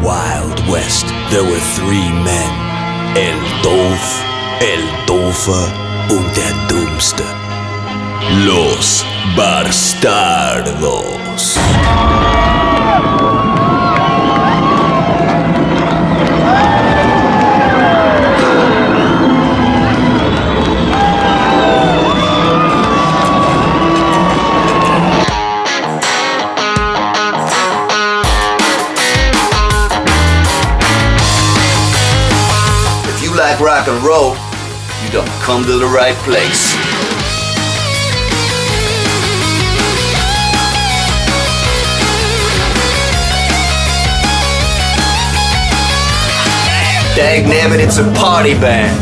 Wild West, there were three men. El Doof, el Doofe und der Dummste. Los Barstardos. Like rock and roll, you don't come to the right place. Dagnabbit, it's a party band.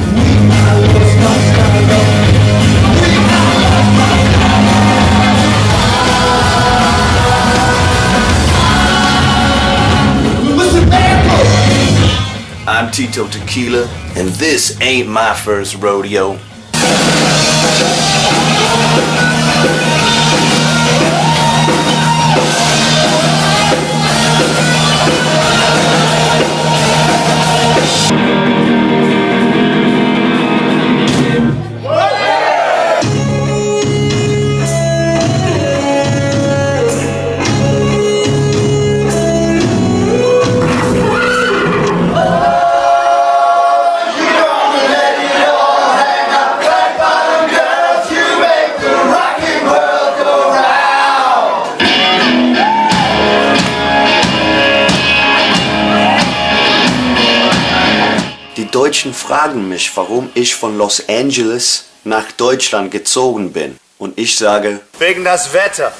I'm Tito Tequila, and this ain't my first rodeo. Die Deutschen fragen mich, warum ich von Los Angeles nach Deutschland gezogen bin. Und ich sage, wegen das Wetter.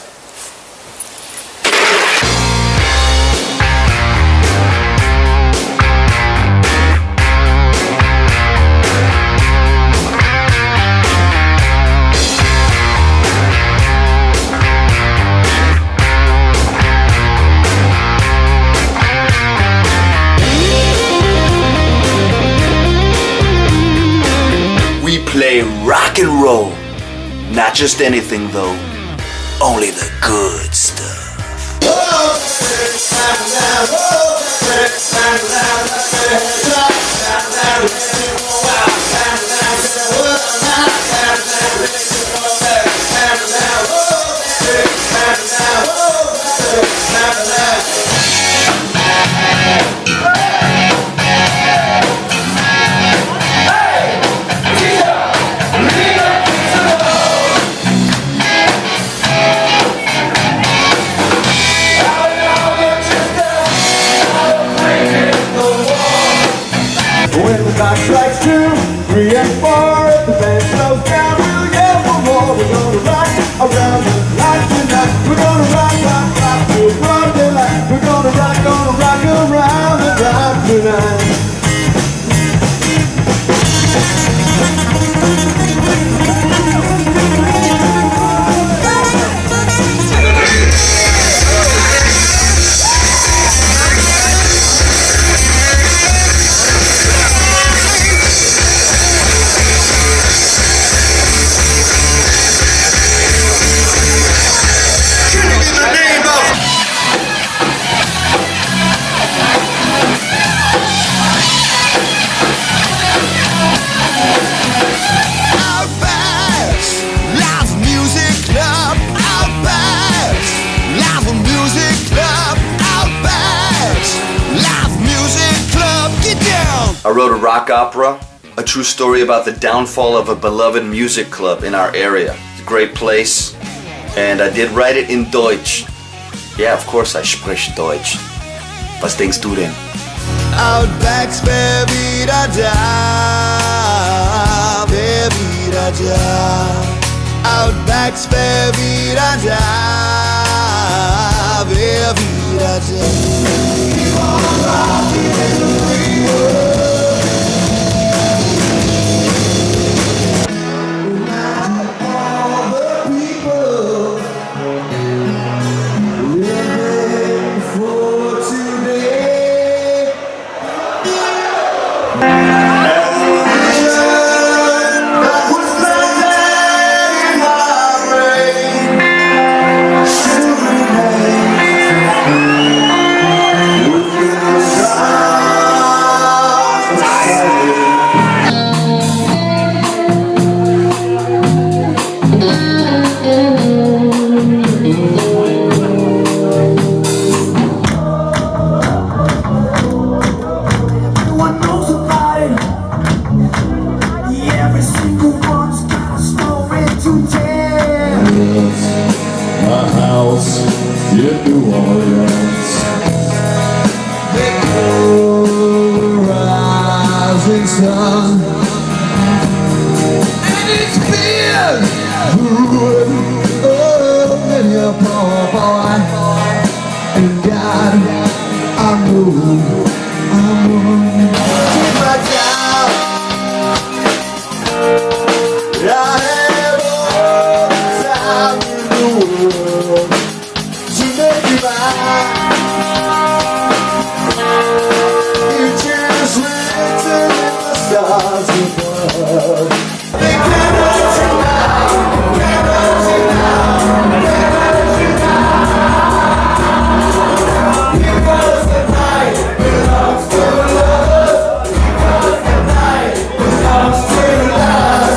We play rock and roll, not just anything though, only the good stuff. When the clock strikes 2, 3 and 4, if the band slows down, we'll yell for more. We're gonna rock around the clock tonight. We're gonna rock, rock, rock till broad daylight. We're gonna rock around the clock tonight. I wrote a rock opera, a true story about the downfall of a beloved music club in our area. It's a great place, and I did write it in Deutsch. Yeah, of course I spreche Deutsch. Was denkst du denn? Outbacks, baby da da, baby da da. Outbacks, baby da da, baby da da. Keep on rocking the world. in New Orleans. The rising sun, and it's been good. Oh, many a poor boy, and God, I know keep my job. I have all the time in the world to make you mine. You just written in the stars above. They can't hold you now, can't hold you now, can't hold you now. Because the night belongs to us. Because the night belongs to us.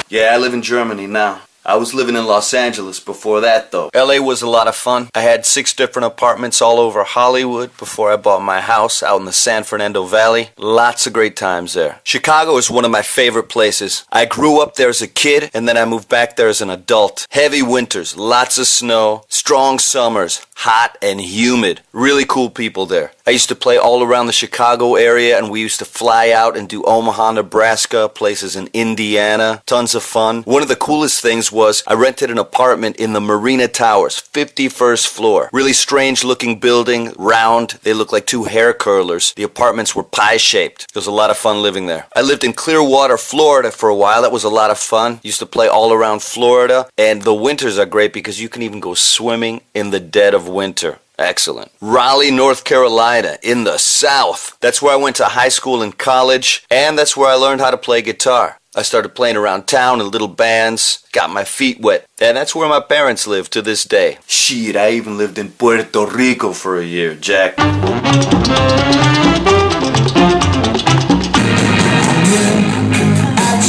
Yeah, I live in Germany now. I was living in Los Angeles before that though. LA was a lot of fun. I had 6 different apartments all over Hollywood before I bought my house out in the San Fernando Valley. Lots of great times there. Chicago is one of my favorite places. I grew up there as a kid and then I moved back there as an adult. Heavy winters, lots of snow, strong summers, hot and humid. Really cool people there. I used to play all around the Chicago area and we used to fly out and do Omaha, Nebraska, places in Indiana. Tons of fun. One of the coolest things was I rented an apartment in the Marina Towers, 51st floor. Really strange looking building, round. They look like 2 hair curlers. The apartments were pie-shaped. It was a lot of fun living there. I lived in Clearwater, Florida for a while. That was a lot of fun. Used to play all around Florida. And the winters are great because you can even go swimming in the dead of winter. Excellent. Raleigh, North Carolina, in the South. That's where I went to high school and college, and that's where I learned how to play guitar. I started playing around town in little bands, got my feet wet, and that's where my parents live to this day. Shit, I even lived in Puerto Rico for a year, Jack. At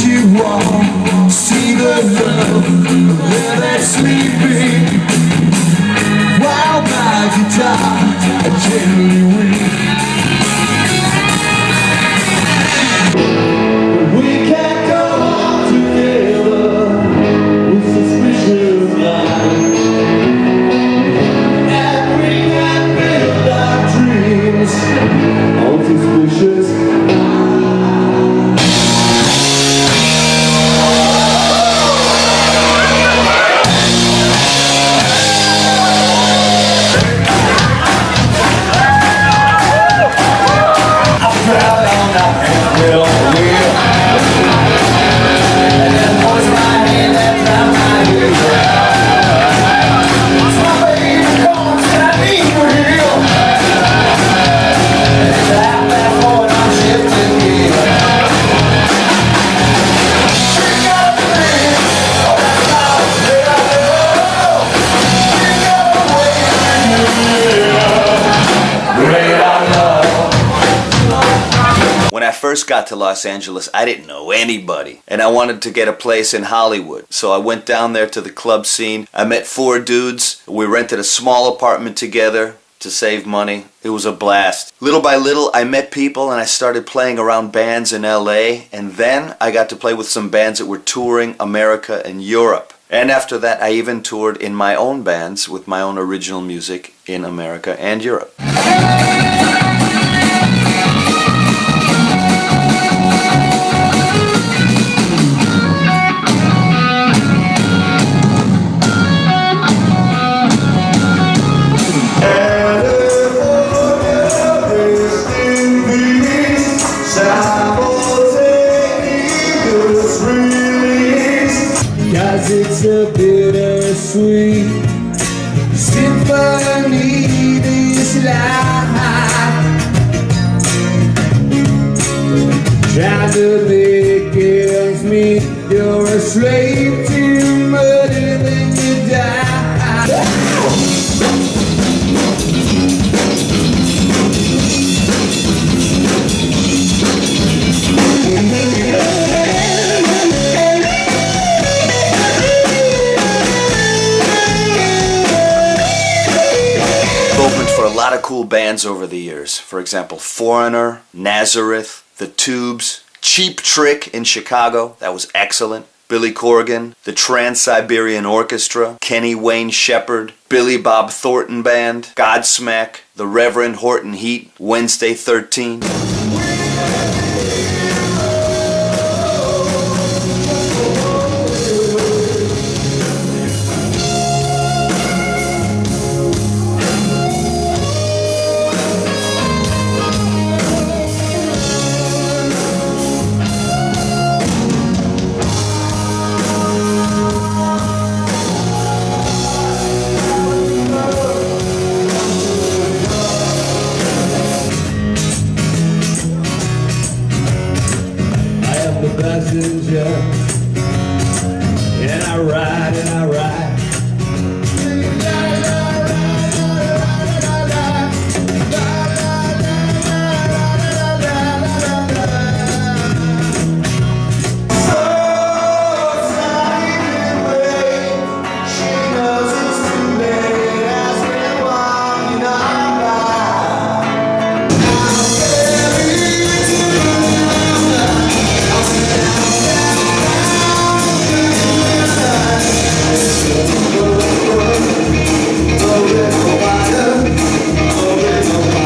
you all, see the love where they're sleeping, while my guitar gently weeps. We can't go on together with suspicious lines, and we can build our dreams on suspicious lines. When I first got to Los Angeles, I didn't know anybody, and I wanted to get a place in Hollywood. So I went down there to the club scene. I met 4 dudes. We rented a small apartment together to save money. It was a blast. Little by little, I met people and I started playing around bands in LA, and then I got to play with some bands that were touring America and Europe. And after that, I even toured in my own bands with my own original music in America and Europe. Cause it's a bittersweet symphony, this life, trying to make ends meet. You're a slave to murder, then you die. for a lot of cool bands over the years. For example, Foreigner, Nazareth, The Tubes, Cheap Trick in Chicago, that was excellent. Billy Corgan, the Trans-Siberian Orchestra, Kenny Wayne Shepherd, Billy Bob Thornton Band, Godsmack, the Reverend Horton Heat, Wednesday 13. And I ride and I ride.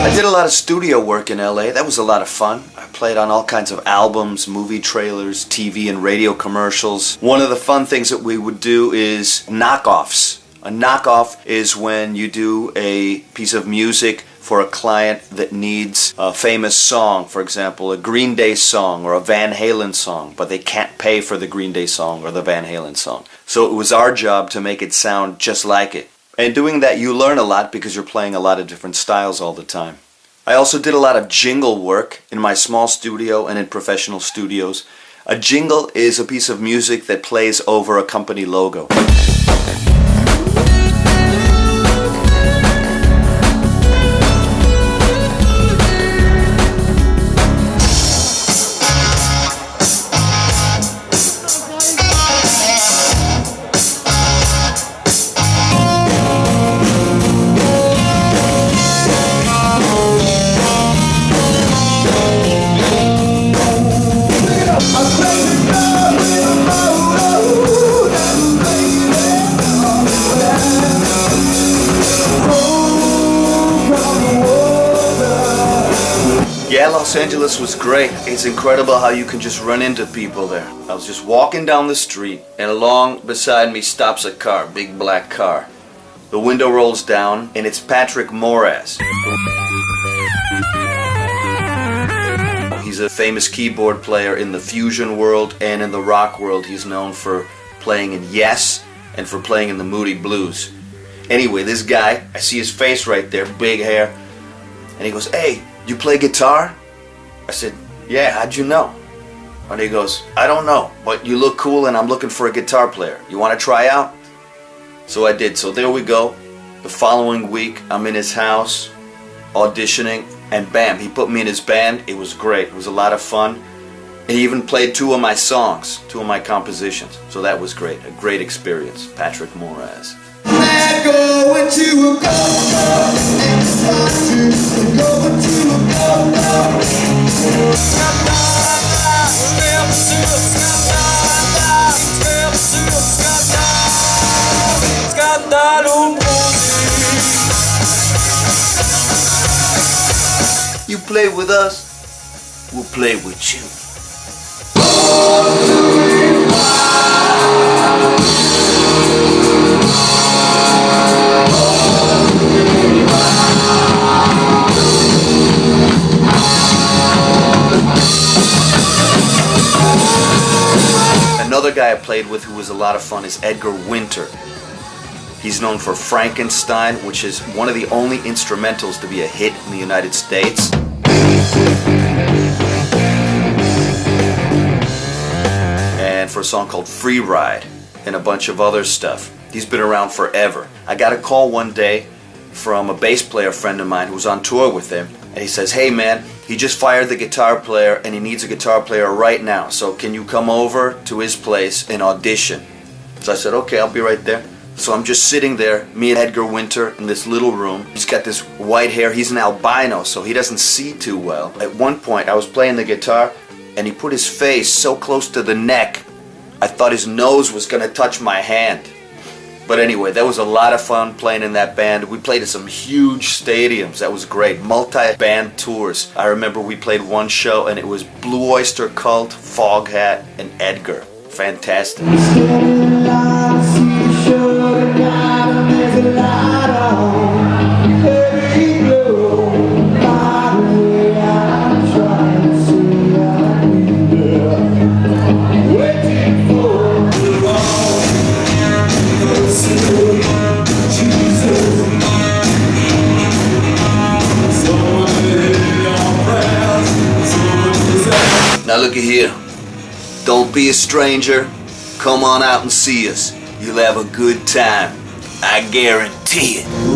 I did a lot of studio work in LA. That was a lot of fun. I played on all kinds of albums, movie trailers, TV and radio commercials. One of the fun things that we would do is knockoffs. A knockoff is when you do a piece of music for a client that needs a famous song, for example, a Green Day song or a Van Halen song, but they can't pay for the Green Day song or the Van Halen song. So it was our job to make it sound just like it. And doing that, you learn a lot because you're playing a lot of different styles all the time. I also did a lot of jingle work in my small studio and in professional studios. A jingle is a piece of music that plays over a company logo. Yeah, Los Angeles was great. It's incredible how you can just run into people there. I was just walking down the street and along beside me stops a car, big black car. The window rolls down and it's Patrick Moraz. He's a famous keyboard player in the fusion world and in the rock world. He's known for playing in Yes and for playing in the Moody Blues. Anyway, this guy, I see his face right there, big hair, and he goes, "Hey, you play guitar?" I said, "Yeah, how'd you know?" And he goes, "I don't know, but you look cool and I'm looking for a guitar player. You want to try out?" So I did. So there we go. The following week, I'm in his house auditioning, and bam, he put me in his band. It was great. It was a lot of fun. And he even played two of my songs, two of my compositions. So that was great. A great experience. Patrick Moraz. Go into a go-go and start to go into a go-go. You play with us, we'll play with you. Another guy I played with who was a lot of fun is Edgar Winter. He's known for Frankenstein, which is one of the only instrumentals to be a hit in the United States. And for a song called Free Ride and a bunch of other stuff. He's been around forever. I got a call one day from a bass player friend of mine who was on tour with him, and he says, "Hey man, he just fired the guitar player and he needs a guitar player right now, so can you come over to his place and audition?" So I said, "Okay, I'll be right there." So I'm just sitting there, me and Edgar Winter, in this little room. He's got this white hair. He's an albino, so he doesn't see too well. At one point, I was playing the guitar, and he put his face so close to the neck, I thought his nose was going to touch my hand. But anyway, that was a lot of fun playing in that band. We played at some huge stadiums. That was great. Multi-band tours. I remember we played one show, and it was Blue Oyster Cult, Foghat, and Edgar. Fantastic. Now look at here. Don't be a stranger. Come on out and see us. You'll have a good time. I guarantee it.